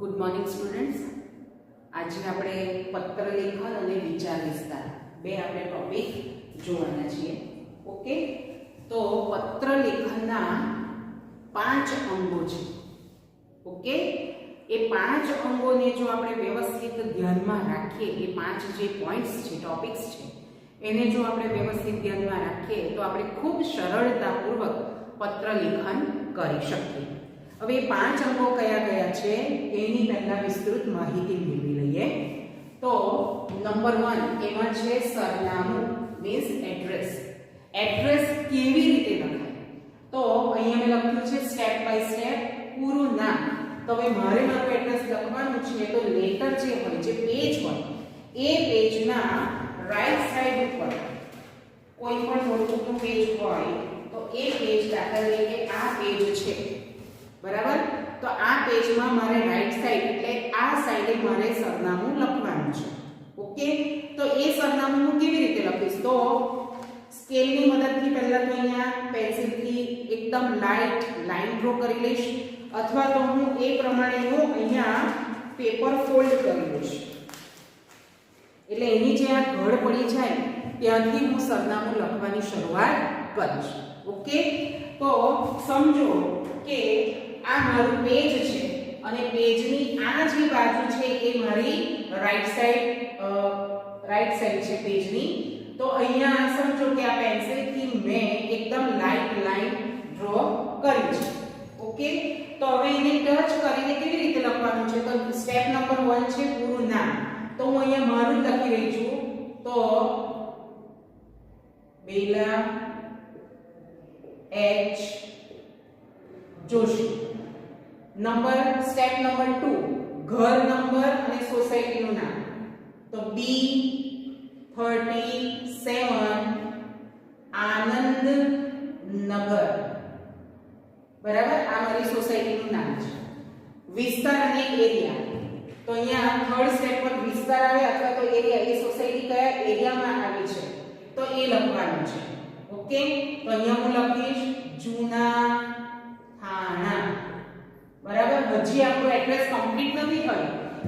Good morning students. આજે આપણે પત્ર લેખન અને વિચાર વિસ્તાર બે આપણે ટોપિક જોવાના છીએ. ઓકે, તો પત્ર લેખનના 5 અંગો છે. ઓકે, એ 5 અંગોને જો આપણે વ્યવસ્થિત ધ્યાનમાં રાખીએ, એ 5 જે પોઈન્ટ્સ છે, ટોપિક્સ છે, એને જો આપણે વ્યવસ્થિત ધ્યાનમાં રાખીએ તો આપણે ખૂબ સરળતાપૂર્વક પત્ર લેખન કરી શકીએ. હવે 5 અંગો કયા કયા છે એની પહેલા વિસ્તૃત માહિતી મેળવી લઈએ. તો નંબર 1 એમાં છે સરનામું, મીન્સ એડ્રેસ. એડ્રેસ કેવી રીતે લખાય? તો અહીંયા મેં લખ્યું છે સ્ટેપ બાય સ્ટેપ પૂરું નામ. તો હવે મારે મારું એડ્રેસ લખવાનું છે, તો લેટર જે હોય, જે પેજ હોય, એ પેજના રાઈટ સાઈડ ઉપર કોઈ પણ નોટબુકનું પેજ હોય તો એ પેજ દાખલા તરીકે આ પેજ છે, બરાબર? તો આ પેજમાં મારે રાઈટ સાઈડ એટલે આ સાઈડે મારે સરનામું લખવાનું છે. ઓકે, તો એ સરનામું હું કેવી રીતે લખીશ? તો સ્કેલની મદદથી પહેલા તો અહીંયા પેન્સિલથી એકદમ લાઇટ લાઈન ડ્રો કરી લઈશ, અથવા તો હું એ પ્રમાણેનું અહીંયા પેપર ફોલ્ડ કરી લઈશ. એટલે એની જે આ ઘડ પડી જાય ત્યાંથી હું સરનામું લખવાની શરૂઆત કરીશ. ઓકે, તો સમજો કે આ મારું પેજ છે અને પેજની આ જે બાજુ છે એ મારી રાઈટ સાઈડ છે પેજની. તો અહીંયા સમજો કે આ પેન્સિલથી મેં એકદમ લાઇટ લાઈન ડ્રો કરી છે. ઓકે, તો હવે એને ટચ કરીને કેવી રીતે લખવાનું છે? તો સ્ટેપ નંબર 1 છે પૂરું નામ. તો હું અહીંયા મારું લખી રહી છું. તો બેલા એચ જોશી. સ્ટેપ નંબર 2 ઘર નંબર અને સોસાયટીનું નામ. તો B37 આનંદ નગર, બરાબર? આ મારી સોસાયટીનું નામ છે. વિસ્તાર અને એરિયા. તો અહીંયા થર્ડ સ્ટેપ પર વિસ્તાર આવે અથવા તો એરિયા, એ સોસાયટી કયા એરિયામાં આવી છે તો એ લખવાનું છે. ઓકે, તો અહીંયા હું લખીશ જૂના થાણા, બરાબર? હજી આપણું એડ્રેસ કમ્પ્લીટ નથી થયું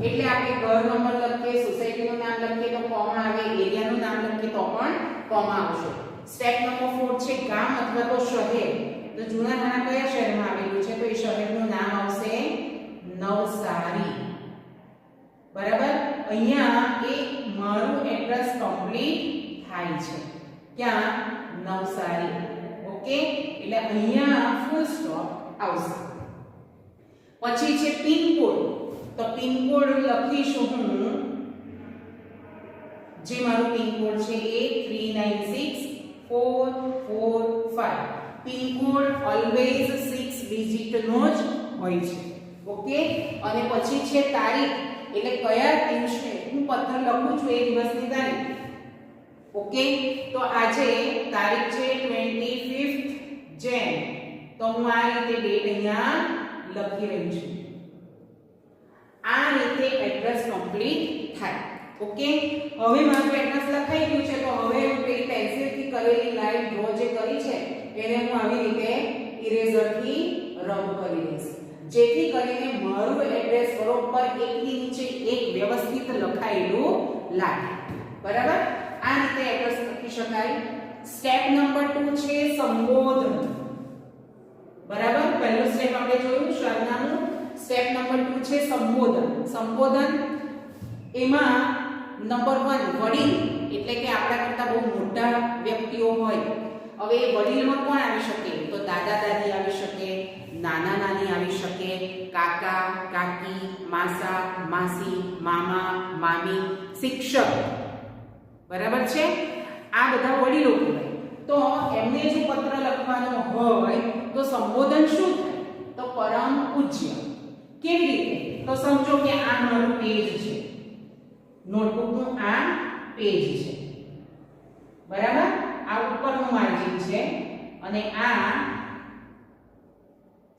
એટલે આપણે ઘર નંબર લખીએ, સોસાયટીનું નામ લખીએ તો કોમા આવે, એરિયાનું નામ લખીએ તો પણ કોમા આવશે. સ્ટેપ નંબર 4 છે ગામ અથવા તો શહેર. તો જૂના થાણા કયા શહેરમાં આવેલું છે? તો એ શહેરનું નામ આવશે નવસારી, બરાબર? અહીંયા એ મારું એડ્રેસ કમ્પ્લીટ થાય છે. ક્યાં? નવસારી. ઓકે, એટલે અહીંયા ફૂલ સ્ટોપ આવશે. પછી છે પિન કોડ. તો પિન કોડ લખીશું હું, જે મારું પિન કોડ છે એ 396445. પિન કોડ ઓલવેઝ 6 ડિજિટ નો જ હોય છે. ઓકે, અને પછી છે તારીખ, એટલે કયા દિવસે હું પત્ર લખું છું એ દિવસની તારીખ. ઓકે, તો આજે તારીખ છે 25 જેન. તો હું આ રીતે ડેટ અહીંયા લખી રહી છું. આ રીતે એડ્રેસ કમ્પ્લીટ થાય. ઓકે, હવે મારું એડ્રેસ લખાઈ ગયું છે. તો હવે હું પેલી પેન્સિલથી કરેલી લાઈન ડ્રો જે કરી છે એને હું આવી રીતે ઇરેઝરથી રબ કરી દઈશ, જેથી કરીને મારું એડ્રેસ બરોબર એકની નીચે એક વ્યવસ્થિત લખાયેલું લાગે. બરાબર? આ રીતે એડ્રેસ લખી શકાય. સ્ટેપ નંબર 2 છે સંબોધન. બરાબર? પહેલું સ્ટેપ આપણે જોયું સરનામું. સ્ટેપ નંબર 2 છે સંબોધન. સંબોધન એમાં નંબર 1 વડીલ, એટલે કે આપણા કરતા બહુ મોટા વ્યક્તિઓ હોય. હવે વડીલમાં કોણ આવી શકે? તો દાદા દાદી આવી શકે, નાના નાની આવી શકે, કાકા કાકી, માસા માસી, મામા મામી, શિક્ષક. બરાબર છે? આ બધા વડીલો કહેવાય. તો એમને જો પત્ર લખવાનો હોય તો સંબોધન શું થાય? તો પરમ પૂજ્ય. કેવી રીતે? તો સમજો કે આ મારું પેજ છે, નોટબુકનું આ પેજ છે, બરાબર? આ ઉપરનું માર્જિન છે અને આ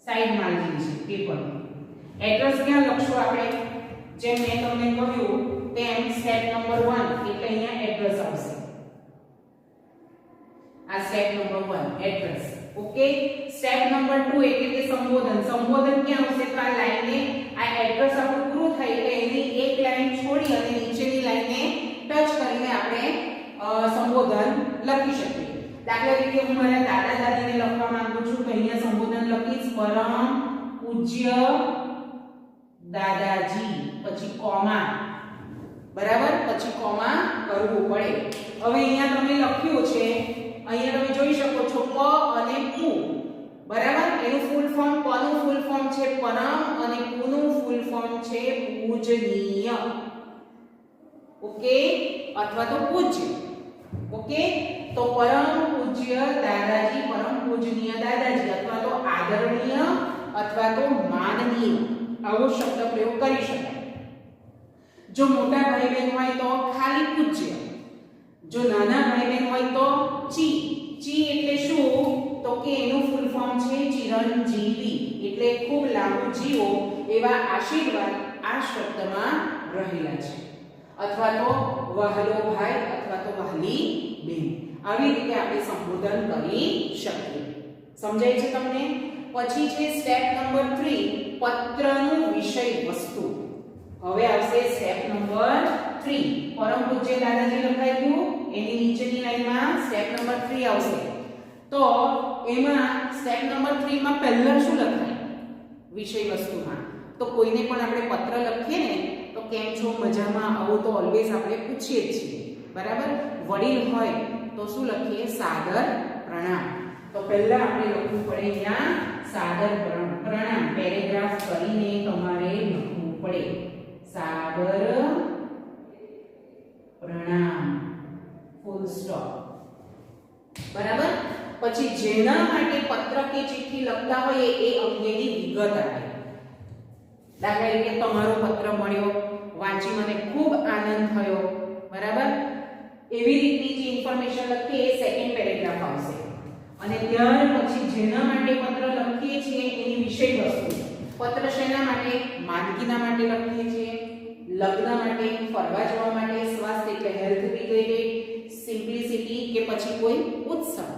સાઈડ માર્જિન છે પેપરનું. એડ્રેસ ક્યાં લખશું આપણે? જેમ મેં તમને કહ્યું તેમ સ્ટેપ નંબર 1 એટલે અહીંયા એડ્રેસ આવશે. આ step number 1 address. Okay, step number 2 એટલે કે સંબોધન. સંબોધન ક્યાં આવશે? તો આ લાઈનને આ એડ્રેસ આપણું રીતે હું મારા દાદા દાદીને લખવા માંગુ છું તો અહીંયા સંબોધન લખીશ પરમ પૂજ્ય દાદાજી, પછી કોમા, બરાબર, પછી કોમા કરવું પડે. હવે અહીંયા તમે લખ્યું છે, અહીંયા તમે જોઈ શકો છો પ અને પુ, બરાબર. એનું ફૂલ ફોર્મ, પનું ફૂલ ફોર્મ છે પરમ અને પુનું ફૂલ ફોર્મ છે પૂજનીય, ઓકે, અથવા તો પૂજ્ય, ઓકે. તો પરમ પૂજ્ય દાદાજી, પરમ પૂજનીય દાદાજી, અથવા તો આદરણીય અથવા તો માનનીય, આવો શબ્દ પ્રયોગ કરી શકાય. જો મોટા ભાઈ બહેન હોય તો ખાલી પૂજ્ય, જો નાના ભાઈ બહેન હોય તો ચી. ચી એટલે શું? તો કે એનું ફૂલ ફોર્મ છે ચિરંજીવી, એટલે ખૂબ લાંબુ જીવો એવા આશીર્વાદ આ શબ્દમાં રહેલા છે. અથવા તો વહાલો ભાઈ અથવા તો વહાલી બેન, આવી રીતે આપણે સંબોધન કરી શકીએ. સમજાય છે તમને? પછી છે સ્ટેપ નંબર 3, પત્રનું વિષય વસ્તુ. હવે આવશે સ્ટેપ નંબર 3. પરમ પૂજ્ય દાદાજી લખાયું, એની નીચેની લાઈનમાં સ્ટેપ નંબર 3 આવશે. તો એમાં સ્ટેપ નંબર 3 માં પહેલા શું લખાય વિષય વસ્તુમાં? તો કોઈને પણ આપણે પત્ર લખીએ ને તો કેમ છો, મજામાં, આવું તો ઓલવેઝ આપણે પૂછીએ જ છીએ, બરાબર. વડીલ હોય તો શું લખીએ? સાદર પ્રણામ. તો પહેલા આપણે લખવું પડે અહીંયા સાદર પ્રણામ, પેરેગ્રાફ કરીને તમારે લખવું પડે સાદર પ્રણામ, ફૂલ સ્ટોપ, બરાબર. પછી જેના માટે પત્ર કે ચિઠ્ઠી લખતા હોય એ અંગેની વિગત આપે. દાખલા તરીકે તમારો પત્ર મળ્યો, વાંચી મને ખૂબ આનંદ થયો, બરાબર. એવી રીતની જે ઇન્ફોર્મેશન લખીએ એ સેકન્ડ પેરેગ્રાફ આવશે. અને ત્યાર પછી જેના માટે પત્ર લખીએ છીએ એની વિષય વસ્તુ. પત્ર શેના માટે? માંદગીના માટે લખીએ છીએ, લગ્ન માટે, ફરવા જવા માટે, સ્વાસ્થ્ય એટલે હેલ્થ રિલેટેડ, સિમ્પ્લિસિટી કે પછી કોઈ ઉત્સવ,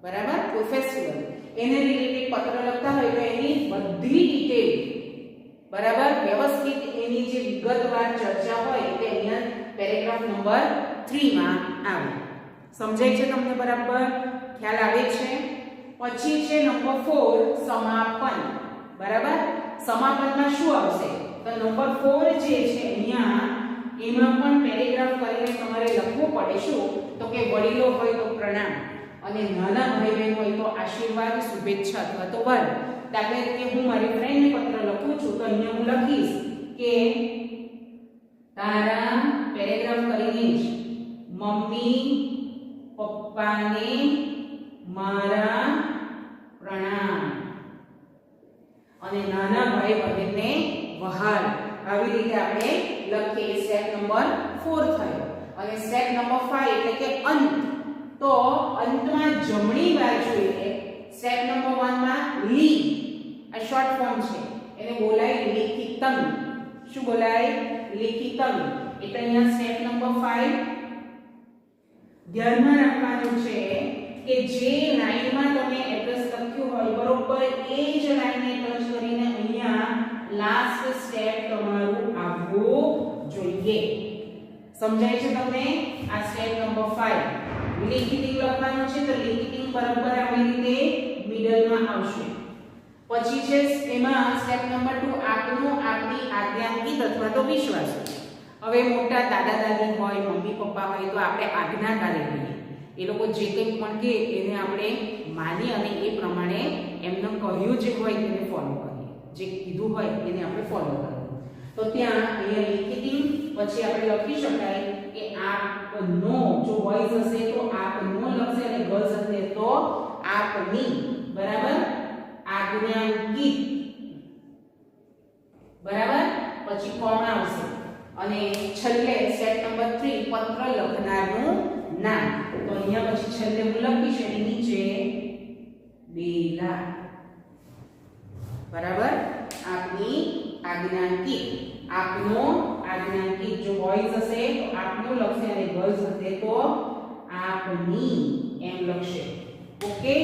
બરાબર, કોઈ ફેસ્ટિવલ, એને રિલેટેડ પત્ર લખતા હોય તો એની બધી ડિટેલ, બરાબર, વ્યવસ્થિત એની જે વિગતવાર ચર્ચા હોય તે અહીંયા પેરેગ્રાફ નંબર 3 માં આવે. સમજાય છે તમને? બરાબર ખ્યાલ આવે છે? પછી છે નંબર 4, સમાપન, બરાબર. સમાપનમાં શું આવશે? તો નંબર 4 જે છે અહીંયા એમાં પણ પેરેગ્રાફ કરીને તમારે લખવું પડે. શું? તો કે વડીલો હોય તો પ્રણામ, અને નાના ભાઈ બહેન હોય તો આશીર્વાદ, શુભેચ્છા અથવા તો વર. દાખલા તરીકે હું મારી ફ્રેન્ડને પત્ર લખું છું તો અહીંયા હું લખીશ કે તારા, પેરેગ્રાફ કરીને જ, મમ્મી પપ્પાને મારા પ્રણામ, અને નાના ભાઈ બહેનને વહાલ. આવી રીતે આપણે લખીએ. સ્ટેપ નંબર 4 થયો. અને સ્ટેપ નંબર 5 એટલે કે અંત. તો અંતમાં જમણી બાજુએ સ્ટેપ નંબર 1 માં લી, આ શોર્ટ ફોર્મ છે, એને બોલાય લિખિતમ. શું બોલાય? લિખિતમ. એટલે અહીંયા સ્ટેપ નંબર 5 ધ્યાનમાં રાખવાનું છે કે જે લાઈનમાં તમે એડ્રેસ લખ્યું હોય બરોબર એ જ લાઈનને ટચ કરીને અહીંયા લાસ્ટ સ્ટેપ તમારું આવવું જોઈએ. સમજાય છે તમને? આ સ્ટેપ નંબર 5 લિખિતિંગ લખવાનું છે તો લિખિતિંગ બરાબર આવી રીતે મિડલમાં આવશે. પછી છે એમાં સ્ટેપ નંબર 2 આપનું, આપની, આજ્ઞાંકિત અથવા તો વિશ્વાસ. હવે મોટા દાદા દાદી હોય, મમ્મી પપ્પા હોય તો આપણે આજ્ઞાકારી રહીએ. એ લોકો જે કંઈ પણ કહે એને આપણે માની અને એ પ્રમાણે એમને કહ્યું જે હોય તેને ફોલો કરીએ. જે કીધું હોય એને આપણે ફોલો કરીએ. તો ત્યાં અહીંયા લિખિતિંગ પછી આપણે લખી શકાય કે આપનો, જો બોયઝ હશે તો આપનો લખશે અને ગર્લ્સ હશે તો આપની, બરાબર. આજ્ઞાંકિત, બરાબર. પછી કોમા આવશે. અને છેલ્લે સ્ટેપ નંબર 3 પત્ર લખનારનું નામ. તો અહીંયા પછી છેલ્લે હું લખીશ એની નીચે બેલા, બરાબર. આપની, આજ્ઞાંકિત, આપનો, આજ્ઞાંકિત. જો બોયઝ હશે તો આપનો લખશે અને ગર્લ્સ હશે તો આપની એમ લખશે. ઓકે.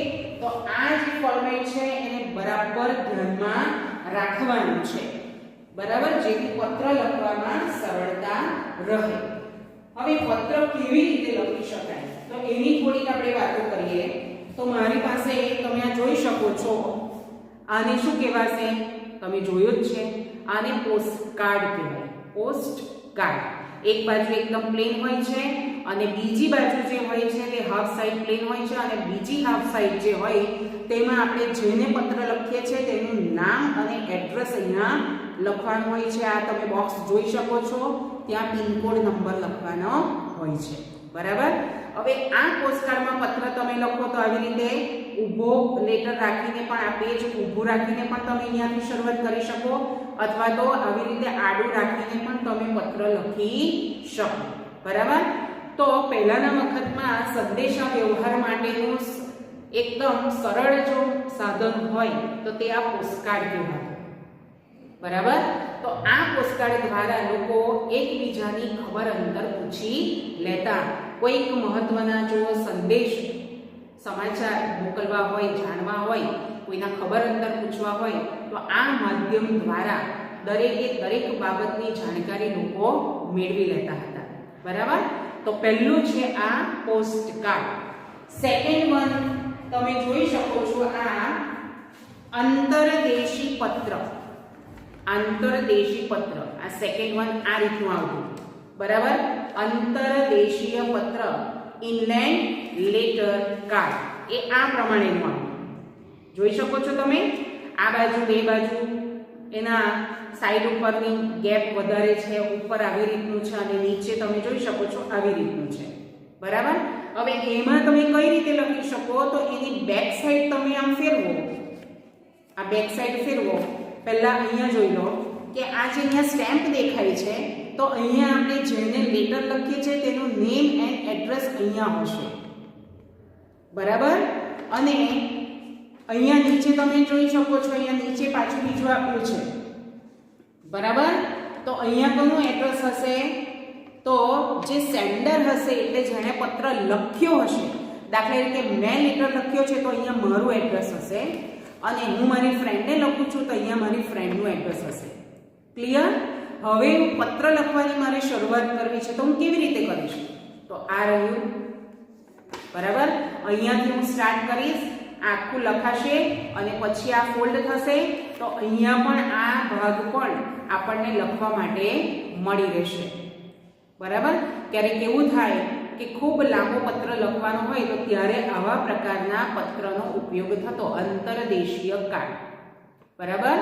તો આ જે ફોર્મેટ છે એને બરાબર ધ્યાનમાં રાખવાનું છે, બરાબર, જેથી પત્ર લખવામાં સરળતા રહે. હવે પત્ર કેવી રીતે લખી શકાય તો એની થોડીક આપણે વાતો કરીએ. તો તો મારી પાસે તમે આ જોઈ શકો છો, આને શું કહેવાશે? તમે જોયું જ છે, આને પોસ્ટકાર્ડ કહેવાય. પોસ્ટકાર્ડ એક બાજુ એકદમ પ્લેન હોય છે અને બીજી બાજુ જે હોય છે તે હાફ સાઈડ પ્લેન હોય છે, અને બીજી હાફ સાઈડ જે હોય તેમાં આપણે જેને પત્ર લખીએ છીએ તેનું નામ અને એડ્રેસ અહીંયા લખવાનું હોય છે. આ તમે બોક્સ જોઈ શકો છો, ત્યાં પિનકોડ નંબર લખવાનો હોય છે. બરાબર. હવે આ પોસ્ટકાર્ડમાં પત્ર તમે લખો તો આવી રીતે ઊભો લેટર રાખીને પણ, આ પેજ ઊભું રાખીને પણ તમે અહીંયાથી શરૂઆત કરી શકો, અથવા તો આવી રીતે આડું રાખીને પણ તમે પત્ર લખી શકો. બરાબર. તો પહેલાના વખતમાં સંદેશા વ્યવહાર માટેનું એકદમ સરળ જો સાધન હોય તો તે આ પોસ્ટકાર્ડ કહેવાતું. બરાબર. તો આ પોસ્ટકાર્ડ દ્વારા લોકો એકબીજાની ખબર અંતર પૂછી લેતા. કોઈક મહત્વના જો સંદેશ સમાચાર મોકલવા હોય, જાણવા હોય, કોઈના ખબર અંતર પૂછવા હોય તો આ માધ્યમ દ્વારા દરેક બાબતની જાણકારી લોકો મેળવી લેતા હતા. બરાબર. તો પહેલું છે આ પોસ્ટકાર્ડ. સેકન્ડ વન તમે જોઈ શકો છો, આ અંતરદેશી પત્ર. આંતરદેશી પત્ર, આ સેકન્ડ વન આ રીતનું આવતું. બરાબર. અંતરદેશીય પત્ર, ઇનલેન્ડ લેટર કાર્ડ, એ આ પ્રમાણેનું આવતું. જોઈ શકો છો તમે, આ બાજુ બે બાજુ એના સાઈડ ઉપરની ગેપ વધારે છે, ઉપર આવી રીતનું છે અને નીચે તમે જોઈ શકો છો આવી રીતનું છે. બરાબર. હવે એમાં તમે કઈ રીતે લખી શકો? તો એની બેક સાઈડ તમે આમ ફેરવો, આ બેક સાઈડ ફેરવો. પહેલા અહીંયા જોઈ લો કે આ જે અહીંયા સ્ટેમ્પ દેખાય છે, તો અહીંયા આપણે જેને લેટર લખીએ છીએ તેનું નેમ એન્ડ એડ્રેસ અહીંયા હશે. બરાબર. અને અહીંયા નીચે તમે જોઈ શકો છો, અહીંયા નીચે પાછું બીજું આપ્યું છે. બરાબર. તો અહીંયા કોનું એડ્રેસ હશે? તો જે સેન્ડર હશે, એટલે જેણે પત્ર લખ્યો હશે. દાખલા તરીકે મેં લેટર લખ્યો છે તો અહીંયા મારું એડ્રેસ હશે, અને હું મારી ફ્રેન્ડને લખું છું તો અહીંયા મારી ફ્રેન્ડનું એડ્રેસ હશે. ક્લિયર? હવે પત્ર લખવાની મારે શરૂઆત કરવી છે તો હું કેવી રીતે કરીશ? તો આ રહ્યું. બરાબર. અહીંયાથી હું સ્ટાર્ટ કરીશ, આખું લખાશે અને પછી આ ફોલ્ડ થશે, તો અહીંયા પણ આ ભાગ પણ આપણને લખવા માટે મળી રહેશે. બરાબર. ક્યારેક એવું થાય કે ખૂબ લાંબો પત્ર લખવાનો હોય તો ત્યારે આવા પ્રકારના પત્રનો ઉપયોગ થતો, અંતરદેશીય કાર્ડ. બરાબર.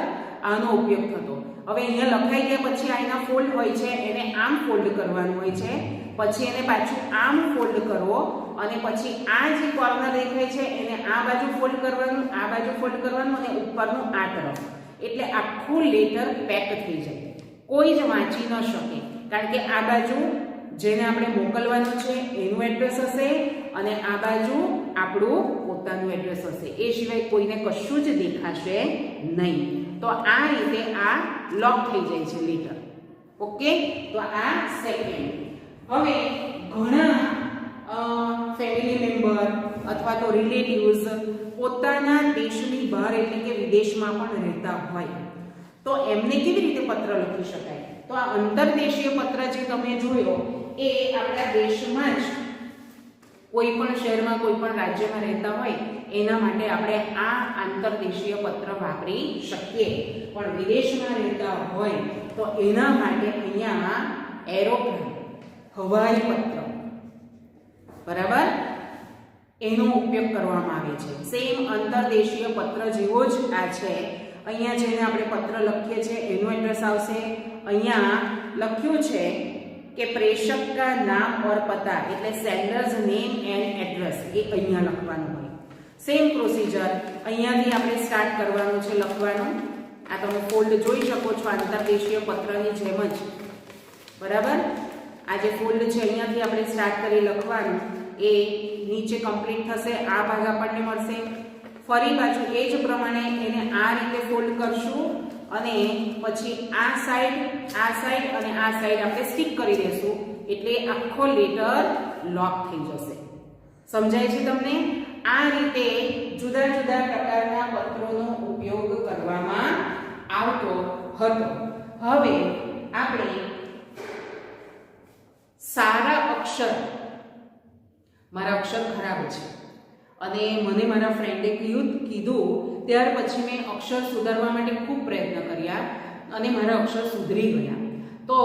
આનો ઉપયોગ થતો. હવે અહીંયા લખાઈ ગયા પછી આના ફોલ્ડ હોય છે, એને આમ ફોલ્ડ કરવાનું હોય છે, પછી એને પાછું આમ ફોલ્ડ કરવો, અને પછી આ જે કોર્નર દેખાય છે એને આ બાજુ ફોલ્ડ કરવાનું, આ બાજુ ફોલ્ડ કરવાનું, અને ઉપરનું આ તરફ. એટલે આખું લેટર પેક થઈ જાય, કોઈ જ વાંચી ન શકે. કારણ કે આ બાજુ જેને આપણે મોકલવાનું છે એનું એડ્રેસ હશે, અને આ બાજુ આપણું પોતાનું એડ્રેસ હશે. એ સિવાય કોઈને કશું જ દેખાશે નહીં. તો આ રીતે આ લોક થઈ જાય છે લેટર. ઓકે. તો આ સેકન્ડ. હવે ઘણા ફેમિલી મેમ્બર અથવા તો રિલેટિવ્સ પોતાના દેશની બહાર એટલે કે વિદેશમાં પણ રહેતા હોય તો એમને કેવી રીતે પત્ર લખી શકાય? તો આ અંતરદેશીય પત્ર જે તમે જોયો એ આપણા દેશમાં જ કોઈ પણ શહેરમાં, કોઈ પણ રાજ્યમાં રહેતા હોય એના માટે આપણે આ આંતરદેશીય પત્ર વાપરી શકીએ. પણ વિદેશમાં રહેતા હોય તો એના માટે અહીંયા એરોપ્લેન, હવાઈ પત્ર, બરાબર, એનો ઉપયોગ કરવામાં આવે છે. સેમ અંતરદેશીય પત્ર જેવો જ આ છે. અહીંયા જેને આપણે પત્ર લખીએ છીએ એનું એડ્રેસ આવશે. અહીંયા લખ્યું છે કે પ્રેષક કા નામ ઓર પતા, એટલે સેન્ડર્સ નેમ એન્ડ એડ્રેસ, એ અહીંયા લખવાનું હોય. સેમ પ્રોસીજર અહીંયાથી આપણે સ્ટાર્ટ કરવાનું છે લખવાનું. આ તમે ફોલ્ડ જોઈ શકો છો આંતરદેશીય પત્રની જેમ જ. બરાબર. આ જે ફોલ્ડ છે અહીંયાથી આપણે સ્ટાર્ટ કરી લખવાનું, એ નીચે કમ્પ્લીટ થશે, આ ભાગ આપણને મળશે. ફરી પાછું એ જ પ્રમાણે એને આ રીતે ફોલ્ડ કરશું, અને પછી આ સાઈડ અને આ સાઈડ આપણે સ્ટિક કરી દેશું, એટલે આખો લેટર લોક થઈ જશે. સમજાય છે તમને? આ રીતે જુદા જુદા પ્રકારના પત્રોનો ઉપયોગ કરવામાં આવતો હતો. હવે આપણે સારા અક્ષર, મારા અક્ષર ખરાબ છે, અને મને મારા ફ્રેન્ડે કીધું ત્યાર પછી મેં અક્ષર સુધારવા માટે ખૂબ પ્રયત્ન કર્યા અને મારા અક્ષર સુધરી ગયા. તો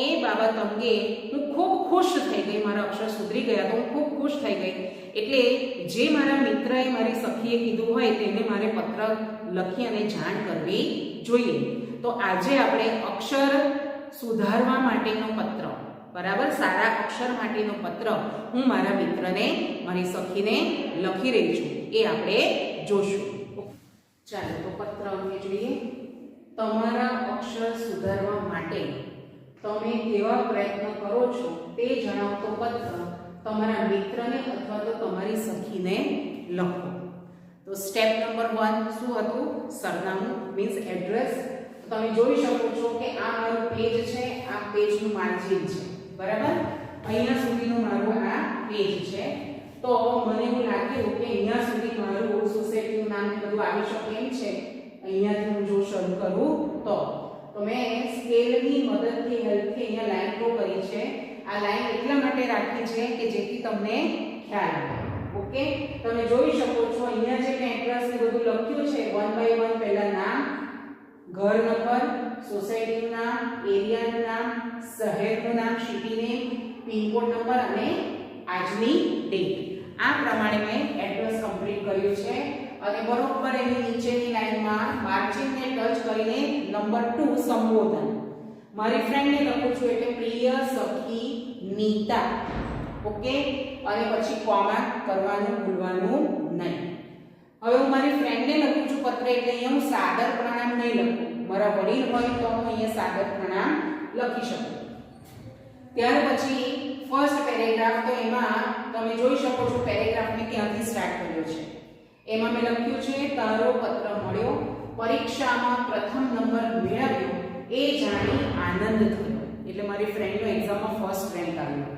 એ બાબત અંગે હું ખૂબ ખુશ થઈ ગઈ. મારા અક્ષર સુધરી ગયા તો હું ખૂબ ખુશ થઈ ગઈ. એટલે જે મારા મિત્રએ, મારી સખીએ કીધું હોય તેને મારે પત્ર લખી અને જાણ કરવી જોઈએ. તો આજે આપણે અક્ષર સુધારવા માટેનો પત્ર, બરાબર, સારા અક્ષર માટેનો પત્ર હું મારા મિત્રને, મારી સખીને લખી રહી છું, એ આપણે જોશું. ચાલો તો પત્ર અંગે જોઈએ. તમારા અક્ષર સુધારવા માટે તમે કેવા પ્રયત્ન કરો છો તે જણાવતો પત્ર તમારા મિત્રને અથવા તો તમારી સખીને લખો. તો સ્ટેપ નંબર 1 શું હતું? સરનામું, મીન્સ એડ્રેસ. તમે જોઈ શકો છો કે આ મારું પેજ છે, આ પેજનું માર્જિન છે, બરાબર. અહીંયા સુધીનું મારું આ પેજ છે. તો મને એવું લાગ્યું કે અહીંયા સુધી મારું સોસાયટીનું નામ બધું આવી શકે એમ છે. અહીંયાથી હું જો શરૂ કરું તો મેં સ્કેલની મદદથી, હેલ્પથી અહીંયા લાઈન ડ્રો કરી છે. આ લાઈન એટલા માટે રાખી છે કે જેથી તમને ખ્યાલ આવે. ઓકે, તમે જોઈ શકો છો અહીંયા જે મેં એડ્રેસ ને બધું લખ્યું છે, 1 બાય 1 પહેલા નામ, ઘર નંબર, સોસાયટીનું નામ, એરિયાનું નામ, શહેરનું નામ, સિટી નેમ, પિનકોડ નંબર અને આજની ડેટ. આ પ્રમાણે મેં એડ્રેસ કમ્પ્લીટ કર્યું છે. અને બરોબર એની નીચેની લાઈનમાં માર્જિનને ટચ કરીને નંબર 2 સંબોધન મારી ફ્રેન્ડને લખું છું, એટલે પ્રિય સખી નીતા. ઓકે, અને પછી કોમા કરવાનું ભૂલવાનું નહીં. હવે હું મારી ફ્રેન્ડને લખું છું પત્ર, એટલે અહીંયા હું સાદર પ્રણામ નહીં લખું. મારા વડીલ હોય તો હું અહીંયા સાદર પ્રણામ લખી શકું. ત્યાર પછી ફર્સ્ટ પેરેગ્રાફ, તો એમાં તમે જોઈ શકો છો પેરેગ્રાફ મેં ક્યાંથી સ્ટાર્ટ કર્યો છે. એમાં મેં લખ્યું છે, તારો પત્ર મળ્યો, પરીક્ષામાં પ્રથમ નંબર મેળવ્યો એ જાણી આનંદ થયો. એટલે મારી ફ્રેન્ડનો એક્ઝામમાં ફર્સ્ટ રેન્ક આવ્યો.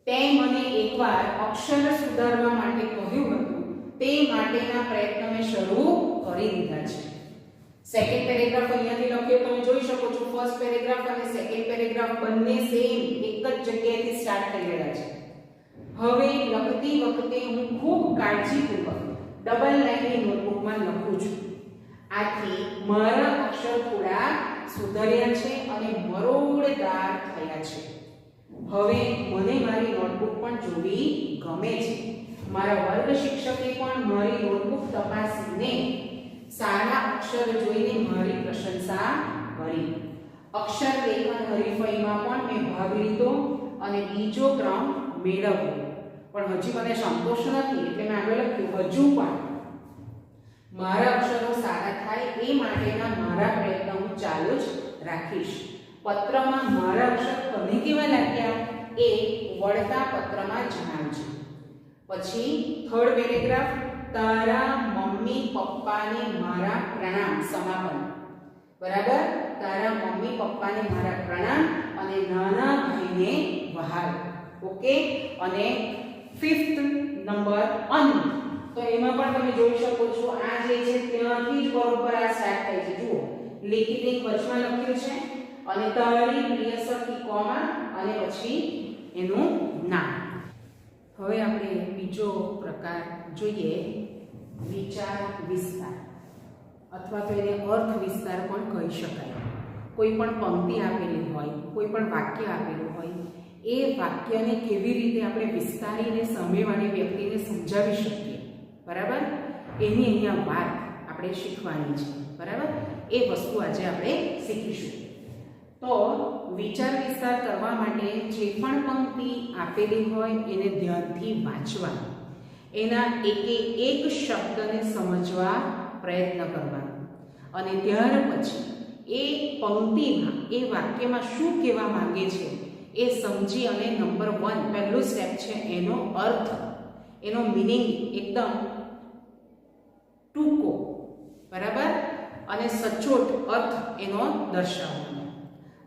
તે મને એકવાર અક્ષર સુધારવા માટે કહ્યું હતું, તે માટેના પ્રયત્ન મેં શરૂ કરી દીધા છે. સેકન્ડ પેરેગ્રાફ અહીંયાથી લખ્યો, તમે જોઈ શકો છો ફર્સ્ટ પેરેગ્રાફ અને સેકન્ડ પેરેગ્રાફ બંને સેમ એક જ જગ્યાએથી સ્ટાર્ટ થઈ રહ્યા છે. હવે લખતી વખતે હું ખૂબ કાળજીપૂર્વક ડબલ લાઈનની નોટબુકમાં લખું છું. આથી મારા અક્ષર થોડા સુધર્યા છે અને મરોડદાર થયા છે. હવે મને મારી નોટબુક પણ જોવી ગમે છે. મારા વર્ગ શિક્ષકે પણ મારી નોટબુક તપાસીને સારા અક્ષર જોઈને મારી પ્રશંસા કરી. અક્ષર લેખન હરીફાઈમાં પણ મેં ભાગ લીધો અને બીજો ક્રમ મેળવ્યો. પણ હજી મને સંતોષ નથી, એટલે મેં આગળ લખ્યું, હજુ પણ મારા અક્ષરો સારા થાય એ માટેના મારા પ્રયત્ન હું ચાલુ જ રાખીશ. પત્રમાં મારા અક્ષર તને કેવા લાગ્યા એ વળતા પત્રમાં જણાવજો. પછી થર્ડ પેરેગ્રાફ, તારા મમ્મી પપ્પાને મારા પ્રણામ, સમાપન, બરાબર. તારા મમ્મી પપ્પાને મારા પ્રણામ અને નાના ભાઈને વહાલ. ઓકે, અને ફિફ્થ નંબર અંત. તો એમાં પણ તમે જોઈ શકો છો આ જે છે ત્યાંથી જ બરોબર આ સ્ટાર્ટ થાય છે. જુઓ, લિખિત એક વચમાં લખ્યું છે અને તારી પ્રિય સખી કોમા અને પછી એનું નામ. હવે આપણે બીજો પ્રકાર જોઈએ, વિચાર વિસ્તાર અથવા તો એને અર્થ વિસ્તાર પણ કહી શકાય. કોઈ પણ પંક્તિ આપેલી હોય, કોઈ પણ વાક્ય આપેલું હોય, એ વાક્યને કેવી રીતે આપણે વિસ્તારીને સામેવાળી વ્યક્તિને સમજાવી શકીએ, બરાબર, એની અહીંયા વાત આપણે શીખવાની છે, બરાબર. એ વસ્તુ આજે આપણે શીખીશું. તો વિચાર વિસ્તાર કરવા માટે જે પણ પંક્તિ આપેલી હોય એને ધ્યાનથી વાંચવાનું, એના એક શબ્દને સમજવા પ્રયત્ન કરવાનો અને ત્યાર પછી એ પંક્તિમાં, એ વાક્યમાં શું કહેવા માંગે છે એ સમજી અને નંબર 1 પહેલું સ્ટેપ છે એનો અર્થ, એનો મીનિંગ એકદમ ટૂંકો, બરાબર, અને સચોટ અર્થ એનો દર્શાવવાનો.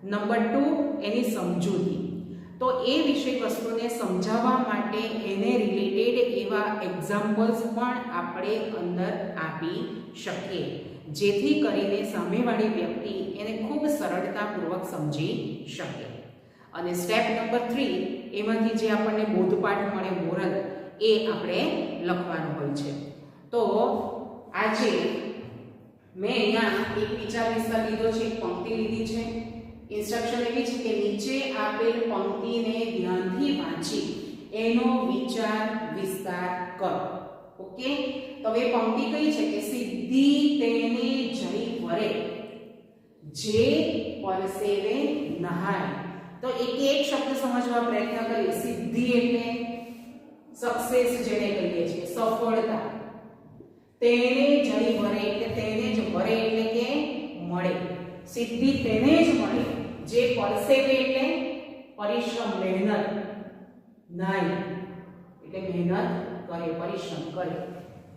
નંબર 2 એની સમજૂતી. તો એ વિષય વસ્તુને સમજાવવા માટે એને રિલેટેડ એવા એક્ઝામ્પલ્સ પણ આપણે અંદર આપી શકીએ, જેથી કરીને સામેવાળી વ્યક્તિ એને ખૂબ સરળતાપૂર્વક સમજી શકે. અને સ્ટેપ નંબર 3, એમાંથી જે આપણને બોધપાઠ મળે, મોરલ, એ આપણે લખવાનું હોય છે. તો આજે મેં અહીંયા એક વિચાર વિસ્તાર લીધો છે, એક પંક્તિ લીધી છે. ઇન્સ્ટ્રક્શન એવી છે કે નીચે આપેલ પંક્તિને ધ્યાનથી વાંચી એનો વિચાર વિસ્તાર કરો. ઓકે, તો હવે પંક્તિ કઈ છે કે સિદ્ધિ તેને જઈ વરે જે પરસેવે નહાય. તો એક શબ્દ સમજવા પ્રયત્ન કરીએ. સિદ્ધિ એટલે સક્સેસ જેને કહીએ છીએ, સફળતા. તેને જઈ વરે એટલે તેને જ વરે એટલે કે મળે. સિદ્ધિ તેને જ મળે જે પરસેવે એટલે પરિશ્રમ, મહેનત. નાય એટલે મહેનત કરે, પરિશ્રમ કરે.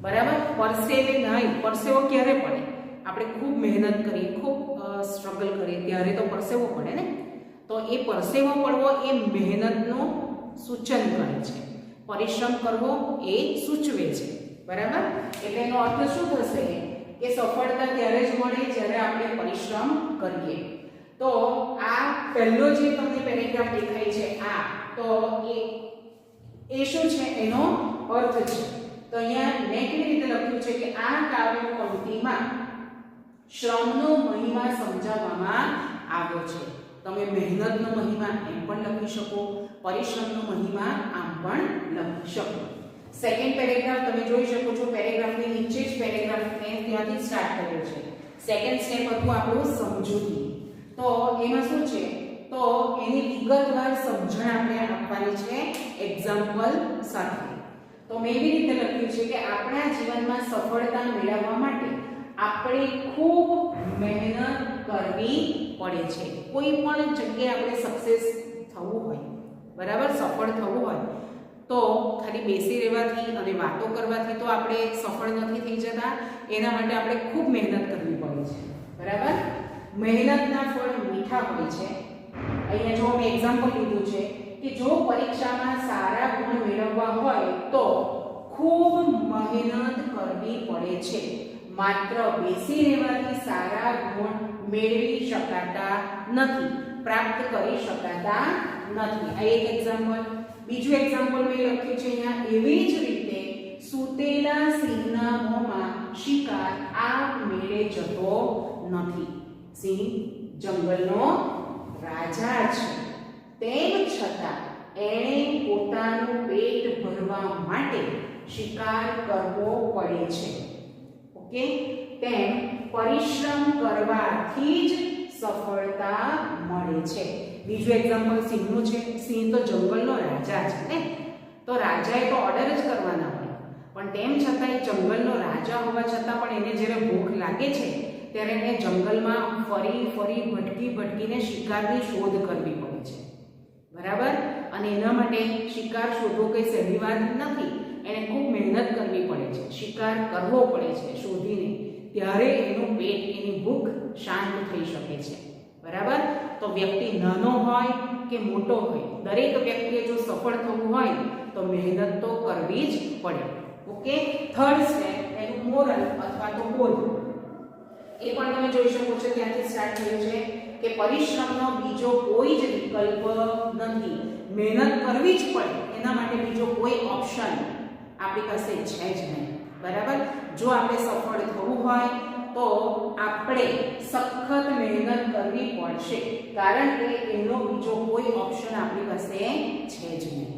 બરાબર? પરસેવે નાય, પરસેવો ક્યારે પડે? આપણે ખૂબ મહેનત કરીએ, ખૂબ સ્ટ્રગલ કરીએ ત્યારે તો પરસેવો પડે ને. તો એ પરસેવો પડવો એ મહેનતનું સૂચન કરે છે, પરિશ્રમ કરવો એ સૂચવે છે. બરાબર? એટલે એનો અર્થ શું થશે કે સફળતા ત્યારે જ મળે જ્યારે આપણે પરિશ્રમ કરીએ. તો આ પહેલો જે તમને પેરેગ્રાફ દેખાય છે આ, તો એ શું છે એનો અર્થ છે. તો અહીંયા મેં કેવી રીતે લખ્યું છે કે આ કાવ્ય પંક્તિમાં શ્રમનો મહિમા સમજાવવામાં આવ્યો છે. તમે મહેનતનો મહિમા એમ પણ લખી શકો, પરિશ્રમનો મહિમા આમ પણ લખી શકો. સેકન્ડ પેરેગ્રાફ તમે જોઈ શકો છો, પેરેગ્રાફની નીચે જ પેરેગ્રાફને ત્યાંથી સ્ટાર્ટ કર્યો છે. સેકન્ડ સ્ટેપ હતું આપણું સમજૂતી. તો એમાં શું છે, તો એની વિગતવાર સમજણ આપણે આપવાની છે એક્ઝામ્પલ સાથે. તો મેં એવી રીતે લખ્યું છે કે આપણા જીવનમાં સફળતા મેળવવા માટે આપણે ખૂબ મહેનત કરવી પડે છે. કોઈ પણ જગ્યાએ આપણે સક્સેસ થવું હોય, બરાબર, સફળ થવું હોય તો ખાલી બેસી રહેવાથી અને વાતો કરવાથી તો આપણે સફળ નથી થઈ જતા. એના માટે આપણે ખૂબ મહેનત કરવી પડે છે. બરાબર? મહેનતના ફળ મીઠા હોય છે. અહીંયા જો મેં એક્ઝામ્પલ લીધું છે કે જો પરીક્ષામાં સારા ગુણ મેળવવા હોય તો ખૂબ મહેનત કરવી પડે છે. માત્ર બેસી રહેવાથી સારા ગુણ મેળવી શકાતા નથી, પ્રાપ્ત કરી શકાતા નથી. આ એક એક્ઝામ્પલ. બીજું એક્ઝામ્પલ મેં લખ્યું છે અહીંયા, એવી જ રીતે સૂતેલા સિંહના મોંમાં શિકાર આપમેળે જતો નથી. સિંહ જંગલનો રાજા છે, તેમ છતાં એણે પોતાનું પેટ ભરવા માટે શિકાર કરવો પડે છે. ઓકે, તેમ પરિશ્રમ કરવાથી જ સફળતા મળે છે. બીજું એક્ઝામ્પલ સિંહનું છે. સિંહ તો જંગલનો રાજા છે ને, તો રાજાએ તો ઓર્ડર જ કરવાના હોય, પણ તેમ છતાં એ જંગલનો રાજા હોવા છતાં પણ એને જ્યારે ભૂખ લાગે છે ત્યારે એને જંગલમાં ફરી ફરી ભટકીને શિકારની શોધ કરવી પડે છે. બરાબર? અને એના માટે શિકાર શોધવો કંઈ સહેલી વાત નથી. એને ખૂબ મહેનત કરવી પડે છે, શિકાર કરવો પડે છે શોધીને, ત્યારે એનું પેટ, એની ભૂખ શાંત થઈ શકે છે. બરાબર? તો વ્યક્તિ નાનો હોય કે મોટો હોય, દરેક વ્યક્તિએ જો સફળ થવું હોય તો મહેનત તો કરવી જ પડે. ઓકે, થર્ડ સ્ટેપ એનું મોરલ અથવા તો બોધ. એ પણ તમે જોઈ શકો છો, ત્યાંથી સ્ટાર્ટ થયું છે કે પરિશ્રમનો બીજો કોઈ જ વિકલ્પ નથી. મહેનત કરવી જ પડે, એના માટે બીજો કોઈ ઓપ્શન આપણી પાસે છે જ નહીં. બરાબર? જો આપણે સફળ થવું હોય તો આપણે સખત મહેનત કરવી પડશે, કારણ કે એનો બીજો કોઈ ઓપ્શન આપણી પાસે છે જ નહીં.